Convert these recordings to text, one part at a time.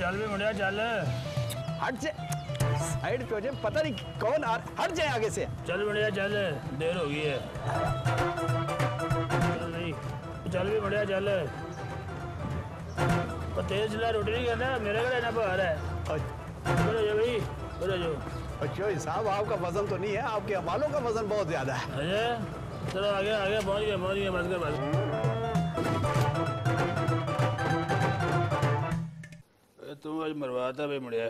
चल भी मुंडिया चल। हट से साइड पे हो जाए, पता नहीं कौन आ, हट जाए आगे से। चल मुंडिया चल, देर हो गई है। चल भी मुंडिया चल। और तेज चला, रोटी नहीं करना, मेरे घर ना बाहर है। बोलो जो भाई, बोलो जो। अच्छा साहब आपका वजन तो नहीं है, आपके हवालों का वजन बहुत ज्यादा है। अच्छा चलो आगे आगे पहुंच गए बस कर बस। तू आज मरवाता भाई मुड़िया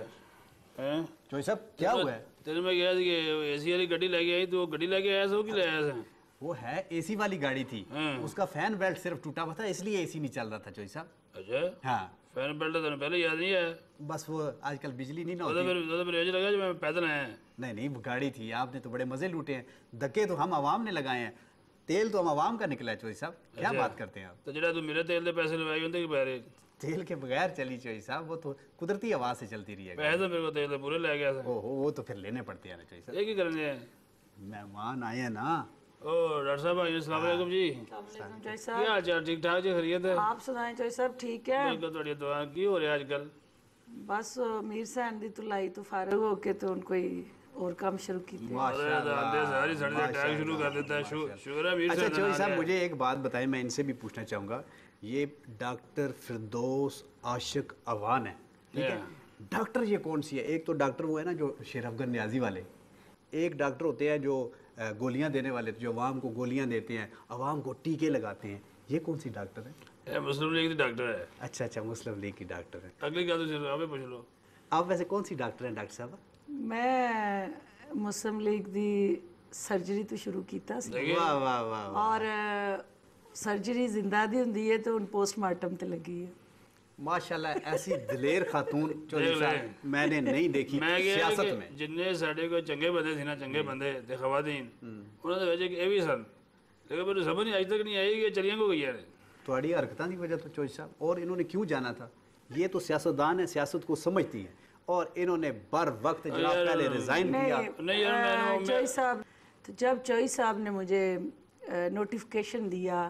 हैं? चोई साहब क्या हुआ है? तेरे में गया कि एसी वाली गड्डी लेके आई, तू गड्डी लेके आया सो कि ले आया था? वो है एसी वाली गाड़ी थी, उसका फैन बेल्ट सिर्फ टूटा हुआ था इसलिए एसी नहीं चल रहा था चोई साहब। अच्छा हाँ फैन बेल्ट तो पहले याद नहीं है? बस वो आजकल बिजली नहीं ना तो मेरे ऐसे लगा जो मैं पैदल आया। नहीं वो गाड़ी थी, आपने तो बड़े मजे लूटे हैं। धक्के तो हम आवाम ने लगाए हैं, तेल तो हम आवाम का निकला है चोई साहब। क्या बात करते हैं आप? तो जरा तू मेरे तेल के पैसे लगाए होंगे कि बहरे तेल के बगैर चली चोई साहब, वो तो कुदरती आवाज से चलती रही है। पैसे तो मेरे को तेल पूरे ले गया था। ओहो वो तो फिर लेने पड़ते हैं ना चोई साहब। ये की करने हैं? मेहमान आए हैं ना। ओ डॉक्टर साहब अस्सलाम वालेकुम जी। क्या हाल चाल? ठीक ठाक जी, खैरियत है? आप सुनाएं चोई साहब ठीक है? बिल्कुल थोड़ी दुआ की हो रही है आजकल? बस मीर सैन दी तुलाई तो फारग होके तो उनको ही और काम शुरू की थे। सारी सड़क अटैक शुरू कर देता है। शुक्र है मीर अच्छा चोई साहब मुझे एक बात बताएं, मैं इनसे भी पूछना चाहूँगा। ये डॉक्टर फिरदौस आशिक अवान है, ठीक है? डॉक्टर ये कौन सी है? एक तो डॉक्टर वो है ना जो शेर अफगन न्याजी वाले, एक डॉक्टर होते हैं जो गोलियां देने वाले, जो अवाम को गोलियां देते हैं, अवाम को टीके लगाते हैं। ये कौन सी डॉक्टर है? मुस्लिम लीग की डॉक्टर है। अच्छा मुस्लिम लीग की डॉक्टर है। अगली क्या तो पूछ लो। आप वैसे कौन सी डॉक्टर हैं डॉक्टर साहब? मैं मुस्लिम लीग दी सर्जरी तो शुरू कीता सी। वाह वाह वाह। और सर्जरी जिंदा दी हुंदी है तो उन पोस्टमार्टम ते लगी है। माशाल्लाह ऐसी दिलेर खातून चौधरी साहब मैंने नहीं देखी सियासत में। जिन्ने साडे को चंगे बंदे थे ना, चंगे बंदे ते खवातीन उन्होंने वजह कि ये भी सन, लेकिन मेरे समझ नहीं आज तक नहीं आई कि चलियां को गई है। थोड़ी हरकतां की वजह तो चौधरी साहब, और इन्होंने क्यों जाना था? ये तो सियासतदान है, सियासत को समझती है, और इन्होंने बर वक्त जनाब पहले रिजाइन किया। नहीं यार चोई साहब, तो जब चोई साहब ने मुझे नोटिफिकेशन दिया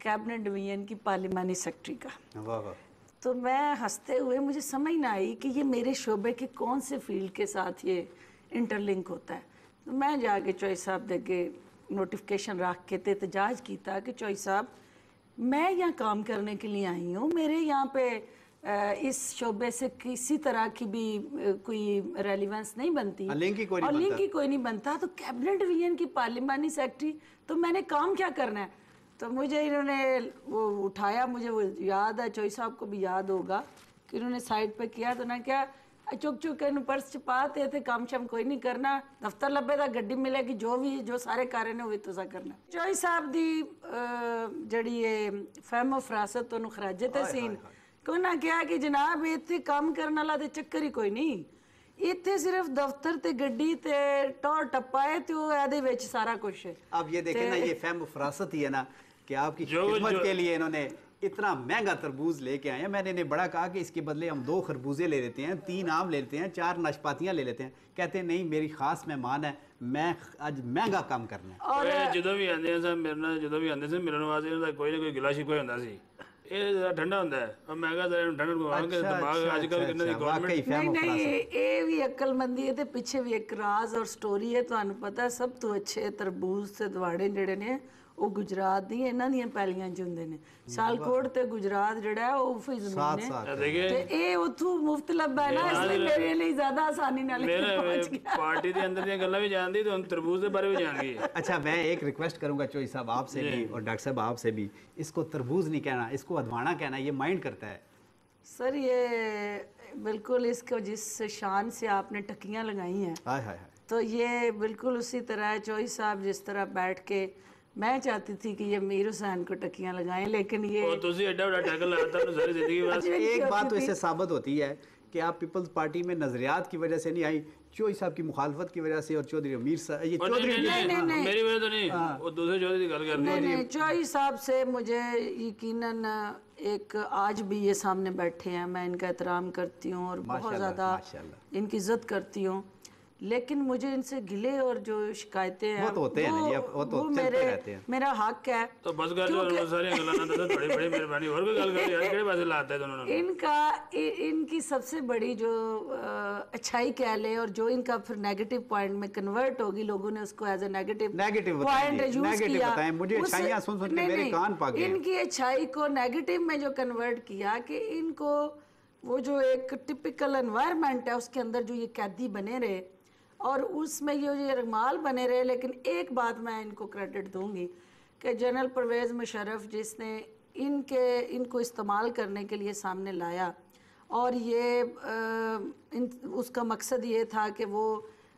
कैबिनेट डिवीजन की पार्लिमानी सेक्रेटरी का, वाह वाह, तो मैं हंसते हुए, मुझे समझ ना आई कि ये मेरे शोबे के कौन से फील्ड के साथ ये इंटरलिंक होता है। तो मैं जाके चोई साहब देखे नोटिफिकेशन रख के ते एहतजाज किया कि चोई साहब मैं यहाँ काम करने के लिए आई हूँ, मेरे यहाँ पे इस शोबे से किसी तरह की भी कोई रेलिवेंस नहीं बनती और लिंक ही कोई नहीं बनता, तो कैबिनेट डिवीजन की पार्लिमानी सेक्रेटरी तो मैंने काम क्या करना है? तो मुझे इन्होंने वो उठाया, मुझे वो याद है, चोई साहब को भी याद होगा कि उन्होंने साइड पे किया, तो ना क्या चुक चुक के पर्स छपाते थे, काम शाम कोई नहीं करना, दफ्तर लब्बे था, गड्डी मिलेगी, जो सारे कार्य ने वो तुसा करना। चोई साहब दी जड़ी ये फहमो फरासत तो खराजे तहसीन को ना क्या कि जनाब इतने काम करने वाला तो चक्कर ही कोई नहीं, इतने सिर्फ दफ्तर ते गड्डी ते टौर टप्पा है तो ਇਹਦੇ ਵਿੱਚ सारा कुछ है। अब ये देखें ना, ये फहम फरासत ही है ना कि आपकी खिदमत के लिए इन्होंने इतना महंगा तरबूज लेके आए हैं। मैंने इन्हें बड़ा कहा कि इसके बदले हम 2 खरबूजे ले लेते हैं, 3 आम ले लेते हैं, 4 नाशपातियां ले लेते हैं। कहते हैं नहीं मेरी खास मेहमान है, मैं आज महंगा काम करना है। और जो भी आंदे हैं मेरे नाल, जो भी आंदे से मिलने वास्ते इनका कोई ना कोई गिला शिकवा होता सी। ਇਹ ਜ਼ਿਆਦਾ ਠੰਡਾ ਹੁੰਦਾ ਹੈ, ਔਰ ਮਹਿੰਗਾ ਜ਼ਿਆਦਾ ਠੰਡਾ ਨੂੰ ਆਣ ਕੇ ਦਿਮਾਗ ਅੱਜ ਕੱਲ ਕਿੰਨੇ ਦੀ ਗਵਰਨਮੈਂਟ ਨਹੀਂ ਇਹ ਵੀ ਅਕਲਮੰਦੀ ਹੈ ਤੇ ਪਿੱਛੇ ਵੀ ਇੱਕ ਰਾਜ਼ ਔਰ ਸਟੋਰੀ ਹੈ। ਤੁਹਾਨੂੰ ਪਤਾ ਸਭ ਤੋਂ ਅੱਛੇ ਤਰਬੂਜ਼ ਤੇ ਦਵਾੜੇ ਜਿਹੜੇ ਨੇ ਉਹ ਗੁਜਰਾਤ ਦੀ ਇਹਨਾਂ ਦੀਆਂ ਪੈਲੀਆਂ 'ਚ ਹੁੰਦੇ ਨੇ। ਸਾਲਕੋਟ ਤੇ ਗੁਜਰਾਤ ਜਿਹੜਾ ਹੈ ਉਹ ਫੀ ਜ਼ਮੀਨ ਹੈ ਤੇ ਇਹ ਉੱਥੋਂ ਮੁਫਤ ਲੱਭਾ ਹੈ ਨਾ, ਇਸ ਲਈ ਮੇਰੇ ਲਈ ਜ਼ਿਆਦਾ ਆਸਾਨੀ ਨਾਲ ਪਹੁੰਚ ਗਿਆ। ਪਾਰਟੀ ਦੇ ਅੰਦਰ ਦੀਆਂ ਗੱਲਾਂ ਵੀ ਜਾਣਦੀ ਤੇ ਹੁਣ ਤਰਬੂਜ਼ ਦੇ ਬਾਰੇ ਵੀ ਜਾਣ ਗਈ। अच्छा मैं एक रिक्वेस्ट करूंगा चोई साहब आपसे भी और डॉक्टर साहब आपसे भी, इसको तरबूज नहीं कहना, इसको अधवाना कहना, ये माइंड करता है। सर ये बिल्कुल इसको जिस शान से आपने टकियाँ लगाई हैं हाय हाय हाय, तो ये बिल्कुल उसी तरह है। चोई साहब जिस तरह बैठ के, मैं चाहती थी कि ये मीर हुसैन को टकियाँ लगाएं, लेकिन ये एडा बड़ा टैकल लगाता है सारी जिंदगी बस। एक बात तो इससे साबित होती है कि आप पीपल्स पार्टी में नजरियात की वजह से नहीं आई, चौधरी साहब की मुखालफत की वजह से और चौधरी अमीर साहब, ये चौधरी मेरी वजह तो नहीं, वो दूसरे चौधरी की गल कर रहे हैं। नहीं, चौधरी साहब से मुझे यकीनन एक आज भी ये सामने बैठे हैं, मैं इनका एहतराम करती हूँ और बहुत ज़्यादा इनकी इज्जत करती हूँ, लेकिन मुझे इनसे गिले और जो शिकायतें हैं वो तो होते हैं ना जी, वो तो चलते रहते हैं। मेरा हक है। तो बस कर जो सारी गल्लां ना दस बड़ी बड़ी मेहरबानी और कोई गल कर यार केड़े पासे लाता है दोनों ने इनकी सबसे बड़ी जो अच्छाई कह ले और जो इनका फिर नेगेटिव पॉइंट में कन्वर्ट होगी, लोगों ने उसको as a negative point use किया। बताएं मुझे, अच्छाइयां सुन सुन के मेरे कान पाक गए। इनकी अच्छाई को नेगेटिव में जो कन्वर्ट किया कि इनको वो जो एक टिपिकल एनवायरनमेंट है उसके अंदर जो ये कैदी बने रहे और उसमें ये रमाल बने रहे। लेकिन एक बात मैं इनको क्रेडिट दूंगी कि जनरल परवेज़ मुशर्रफ जिसने इनको इस्तेमाल करने के लिए सामने लाया और ये उसका मकसद ये था कि वो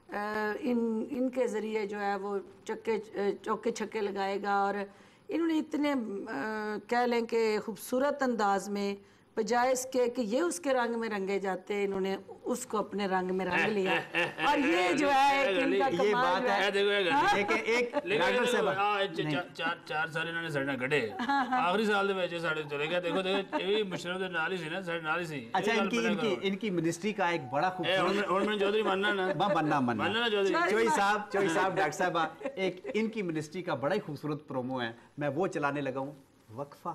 इनके ज़रिए जो है वो चौके छक्के लगाएगा और इन्होंने इतने कह लें कि खूबसूरत अंदाज में बजाय इसके कि ये उसके रंग में रंगे जाते, इन्होंने उसको अपने रंग में रंग लिया। और ये जो है इनका ये बात है। देखो एक डॉक्टर साहब चार साल इन्होंने साडे कटे आखिरी साल दे विच साडे चले गए। देखो ये भी मुशर्रफ दे नाल ही सी ना, साडे नाल ही सी। अच्छा इनकी मिनिस्ट्री का एक बड़ा खूबसूरत हुन मैं चौधरी मानना ना बनना ना चौधरी चोई साहब डॉक्टर साहब एक इनकी मिनिस्ट्री का बड़ा ही खूबसूरत प्रोमो है, मैं वो चलाने लगा हूँ, वक्फा